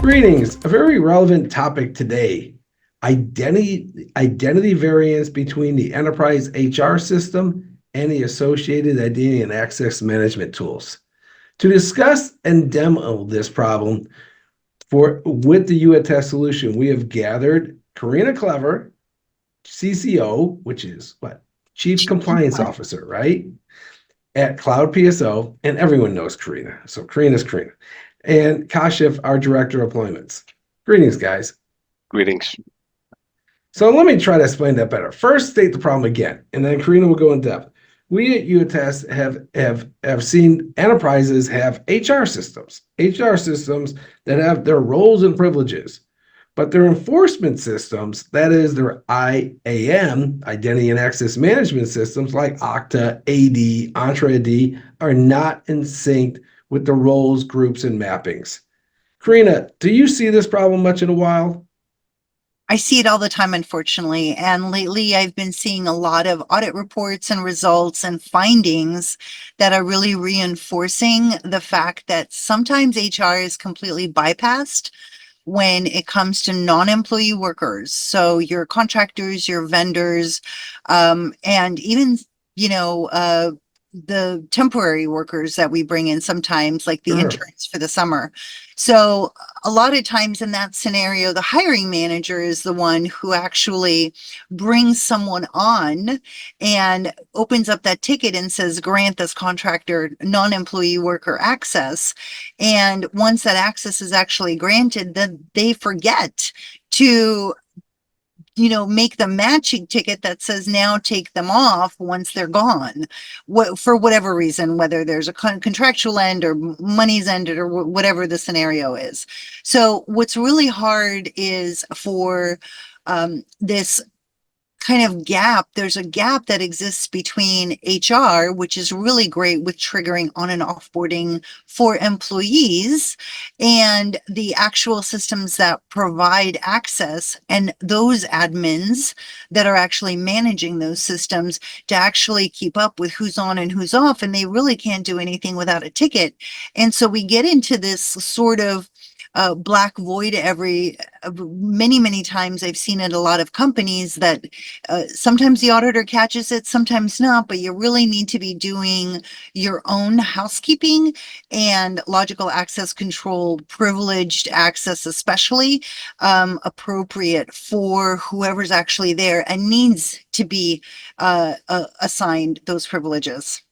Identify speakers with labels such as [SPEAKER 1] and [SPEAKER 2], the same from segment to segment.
[SPEAKER 1] Greetings. A very relevant topic today. Identity variance between the enterprise HR system and the associated identity and access management tools. To discuss and demo this problem with the UATest solution, we have gathered Karina Clever, CCO, which is what? Chief Compliance Officer, right? At Cloud PSO, and everyone knows Karina. So Karina's Karina. And Kashif, our Director of Deployments. Greetings, guys.
[SPEAKER 2] Greetings.
[SPEAKER 1] So let me try to explain that better. First, state the problem again, and then Karina will go in depth. We at UATest have seen enterprises have HR systems that have their roles and privileges, but their enforcement systems, that is their IAM, Identity and Access Management systems like Okta, AD, Entra ID, are not in sync with the roles, groups, and mappings. Karina, do you see this problem much in a while?
[SPEAKER 3] I see it all the time, unfortunately. And lately, I've been seeing a lot of audit reports and results and findings that are really reinforcing the fact that sometimes HR is completely bypassed when it comes to non-employee workers. So your contractors, your vendors, and even, the temporary workers that we bring in sometimes, like the interns for the summer. So a lot of times in that scenario, the hiring manager is the one who actually brings someone on and opens up that ticket and says, grant this contractor non-employee worker access. And once that access is actually granted, then they forget to make the matching ticket that says now take them off once they're gone, for whatever reason, whether there's a contractual end or money's ended or whatever the scenario is. So what's really hard is for this kind of gap. There's a gap that exists between HR, which is really great with triggering on and offboarding for employees, and the actual systems that provide access, and those admins that are actually managing those systems to actually keep up with who's on and who's off, and they really can't do anything without a ticket. And so we get into this sort of black void many times. I've seen it a lot of companies that sometimes the auditor catches it, sometimes not, but you really need to be doing your own housekeeping and logical access control, privileged access, especially appropriate for whoever's actually there and needs to be assigned those privileges.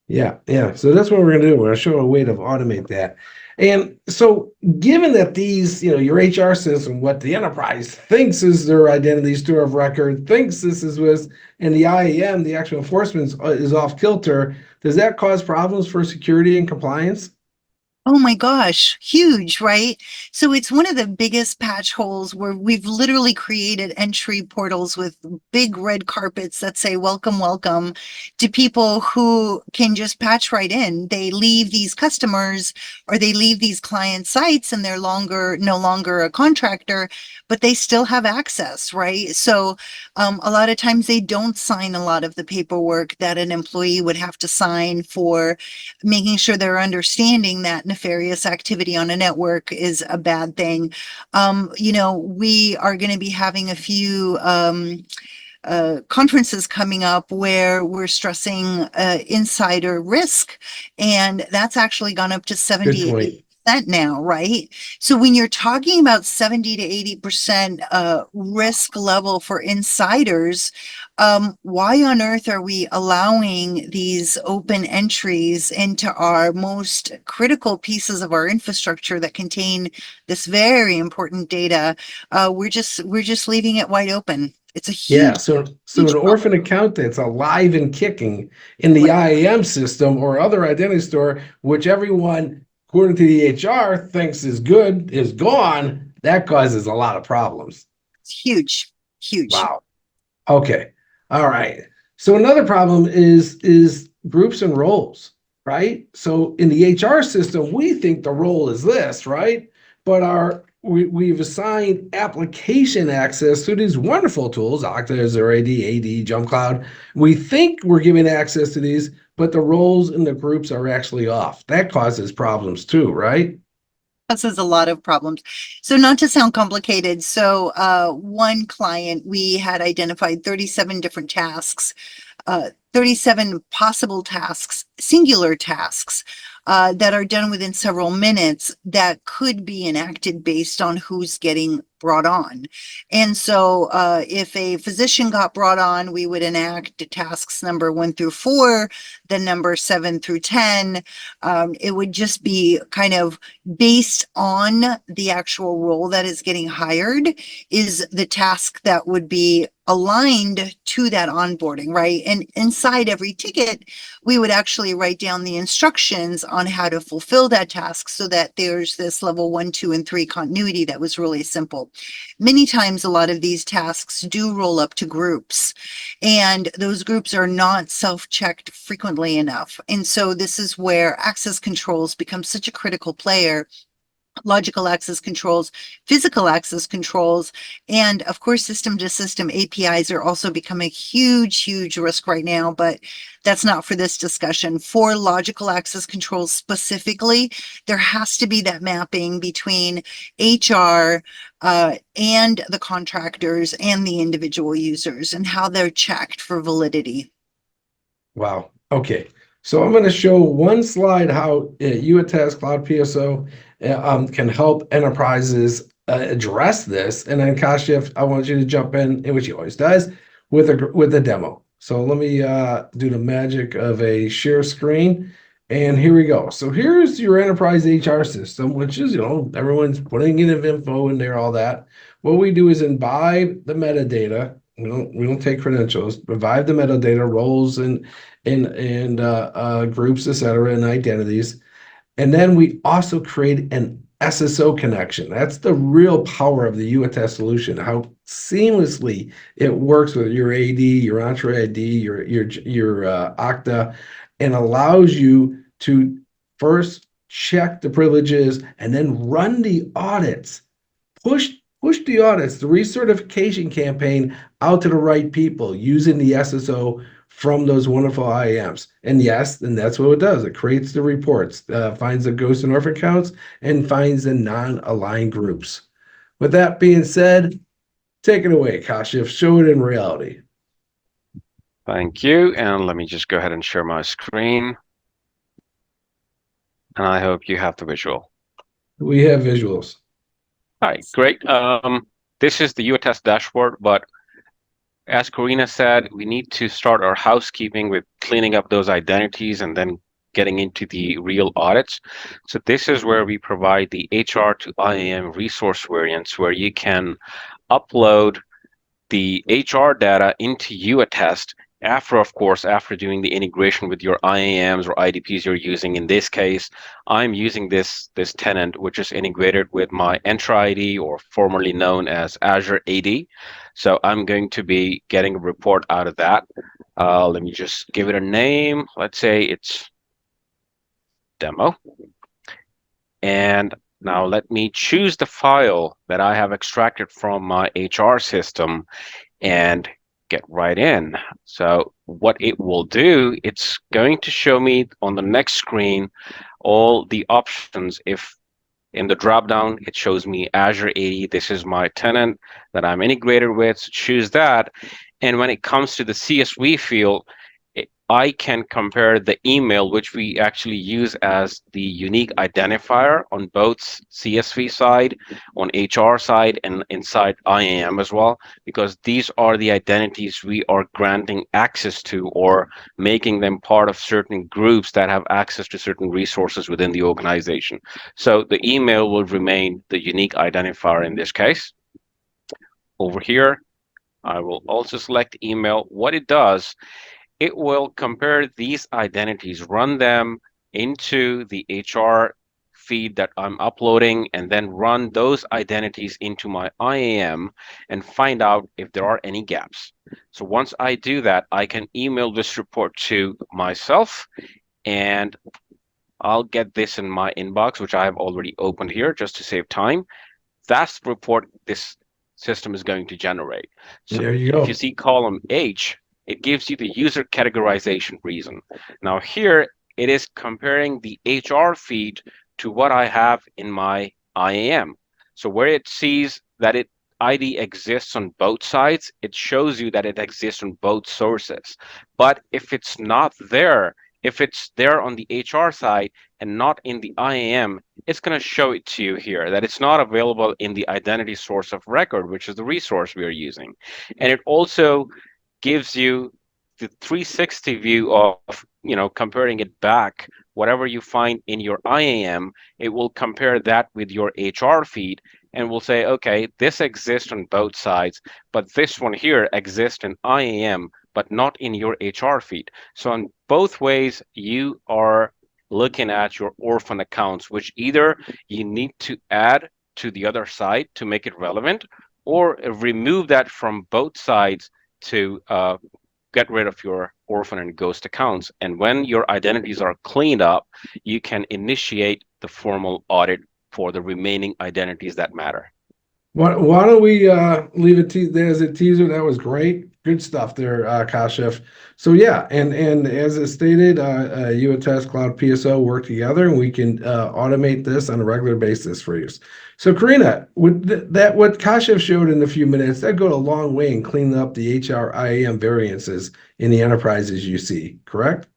[SPEAKER 1] Yeah. So that's what we're going to do. We're going to show a way to automate that. And so given that these, your HR system, what the enterprise thinks is their identity store of record, thinks this is with, and the IAM, the actual enforcement is off kilter, does that cause problems for security and compliance?
[SPEAKER 3] Oh my gosh, huge, right? So it's one of the biggest patch holes where we've literally created entry portals with big red carpets that say, welcome, welcome, to people who can just patch right in. They leave these customers or they leave these client sites and they're no longer a contractor, but they still have access, right? So a lot of times they don't sign a lot of the paperwork that an employee would have to sign for making sure they're understanding that nefarious activity on a network is a bad thing. We are going to be having a few conferences coming up where we're stressing insider risk, and that's actually gone up to 70% now, right? So when you're talking about 70 to 80% risk level for insiders, why on earth are we allowing these open entries into our most critical pieces of our infrastructure that contain this very important data? We're just leaving it wide open. It's a huge,
[SPEAKER 1] so an orphan account that's alive and kicking in the IAM system or other identity store, which everyone, according to the HR, thinks is good, is gone. That causes a lot of problems.
[SPEAKER 3] It's huge.
[SPEAKER 1] Wow. Okay. All right. So another problem is groups and roles, right? So in the HR system, we think the role is this, right? But we've assigned application access to these wonderful tools, Okta, ISoR, AD, Jump Cloud. We think we're giving access to these, but the roles in the groups are actually off. That causes problems too, right?
[SPEAKER 3] causes a lot of problems. So not to sound complicated. So one client, we had identified 37 different tasks, 37 possible tasks, singular tasks that are done within several minutes that could be enacted based on who's getting brought on. And so if a physician got brought on, we would enact tasks number 1 through 4, then number 7 through 10. It would just be kind of based on the actual role that is getting hired is the task that would be aligned to that onboarding, right? And inside every ticket, we would actually write down the instructions on how to fulfill that task so that there's this level 1, 2, and 3 continuity that was really simple. Many times, a lot of these tasks do roll up to groups, and those groups are not self-checked frequently enough. And so this is where access controls become such a critical player. Logical access controls, physical access controls, and of course, system to system APIs are also becoming a huge, huge risk right now, but that's not for this discussion. For logical access controls specifically, there has to be that mapping between HR and the contractors and the individual users and how they're checked for validity.
[SPEAKER 1] Wow. Okay. So I'm going to show one slide how UATAS Cloud PSO can help enterprises address this. And then Kashif, I want you to jump in which he always does, with a demo. So let me do the magic of a share screen. And here we go. So here's your enterprise HR system, which is, everyone's putting in info in there, all that. What we do is imbibe the metadata. We don't take credentials, provide the metadata, roles and groups, etc., and identities. And then we also create an SSO connection. That's the real power of the UATest solution, how seamlessly it works with your AD, your Entra ID, your Okta, and allows you to first check the privileges and then run the audits. Push the audits, the recertification campaign out to the right people using the SSO from those wonderful IAMs. And yes, and that's what it does. It creates the reports, finds the ghost and orphan counts, and finds the non-aligned groups. With that being said, take it away, Kashif. Show it in reality.
[SPEAKER 2] Thank you. And let me just go ahead and share my screen. And I hope you have the visual.
[SPEAKER 1] We have visuals.
[SPEAKER 2] All right, great. This is the UATest dashboard, but as Karina said, we need to start our housekeeping with cleaning up those identities and then getting into the real audits. So this is where we provide the HR to IAM resource variants, where you can upload the HR data into UATest after doing the integration with your IAMs or IDPs you're using. In this case, I'm using this tenant, which is integrated with my Entra ID, or formerly known as Azure AD. So I'm going to be getting a report out of that. Let me just give it a name. Let's say it's demo. And now let me choose the file that I have extracted from my HR system and get right in. So what it will do, it's going to show me on the next screen all the options. If in the dropdown, it shows me Azure AD. This is my tenant that I'm integrated with. So choose that. And when it comes to the CSV field, I can compare the email, which we actually use as the unique identifier on both CSV side, on HR side, and inside IAM as well, because these are the identities we are granting access to or making them part of certain groups that have access to certain resources within the organization. So the email will remain the unique identifier in this case. Over here, I will also select email. What it does, it will compare these identities, run them into the HR feed that I'm uploading, and then run those identities into my IAM and find out if there are any gaps. So once I do that, I can email this report to myself, and I'll get this in my inbox, which I have already opened here just to save time. That's the report this system is going to generate. So
[SPEAKER 1] there you go.
[SPEAKER 2] if you see column H, it gives you the user categorization reason. Now here, it is comparing the HR feed to what I have in my IAM. So where it sees that it ID exists on both sides, it shows you that it exists on both sources. But if it's not there, if it's there on the HR side and not in the IAM, it's going to show it to you here that it's not available in the identity source of record, which is the resource we are using. And it also gives you the 360 view of, comparing it back. Whatever you find in your IAM, it will compare that with your HR feed and will say, okay, this exists on both sides, but this one here exists in IAM, but not in your HR feed. So in both ways, you are looking at your orphan accounts, which either you need to add to the other side to make it relevant, or remove that from both sides to get rid of your orphan and ghost accounts. And when your identities are cleaned up, you can initiate the formal audit for the remaining identities that matter.
[SPEAKER 1] Why don't we leave it there as a teaser? That was great. Good stuff there, Kashif. So yeah, and as it stated, UATest Cloud PSO work together, and we can automate this on a regular basis for use. So Karina, with that, what Kashif showed in a few minutes, that go a long way in cleaning up the HR-IAM variances in the enterprises you see, correct?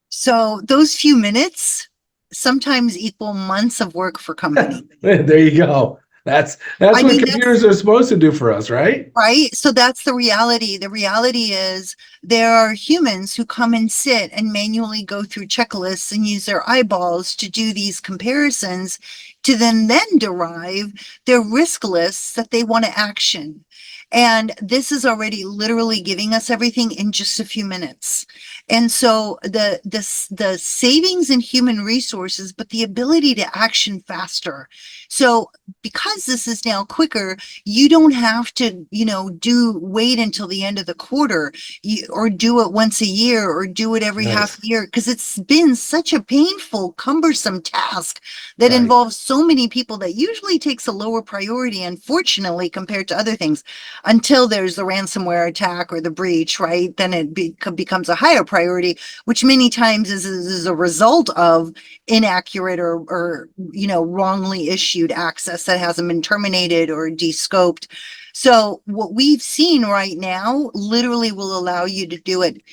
[SPEAKER 3] So those few minutes sometimes equal months of work for companies.
[SPEAKER 1] There you go. That's what computers are supposed to do for us, right?
[SPEAKER 3] Right. So that's the reality. The reality is there are humans who come and sit and manually go through checklists and use their eyeballs to do these comparisons to then derive their risk lists that they want to action. And this is already literally giving us everything in just a few minutes. And so the savings in human resources, but the ability to action faster. So because this is now quicker, you don't have to, wait until the end of the quarter or do it once a year or do it every half year, because it's been such a painful, cumbersome task that involves so many people that usually takes a lower priority, unfortunately, compared to other things, until there's the ransomware attack or the breach, right? Then it becomes a higher priority, which many times is a result of inaccurate or wrongly issued access that hasn't been terminated or descoped. So what we've seen right now literally will allow you to do it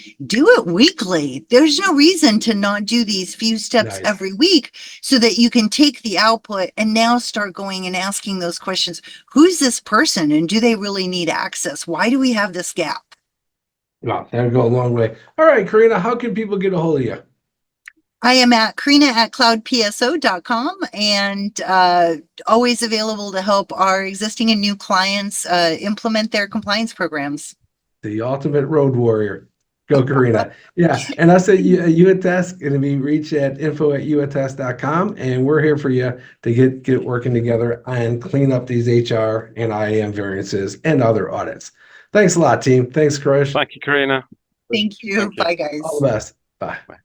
[SPEAKER 3] weekly. There's no reason to not do these few steps every week, so that you can take the output and now start going and asking those questions. Who's this person and do they really need access? Why do we have this gap?
[SPEAKER 1] Wow, that'll go a long way. All right, Karina, how can people get a hold of you?
[SPEAKER 3] I am at Karina@cloudpso.com, and always available to help our existing and new clients implement their compliance programs.
[SPEAKER 1] The ultimate road warrior. Go, Karina. Yeah, and us at UATest going to be reached at info@uatest.com, and we're here for you to get working together and clean up these HR and IAM variances and other audits. Thanks a lot, team. Thanks, Krish.
[SPEAKER 2] Thank you, Karina.
[SPEAKER 3] Thank you. Bye, guys.
[SPEAKER 1] All the best. Bye.
[SPEAKER 2] Bye.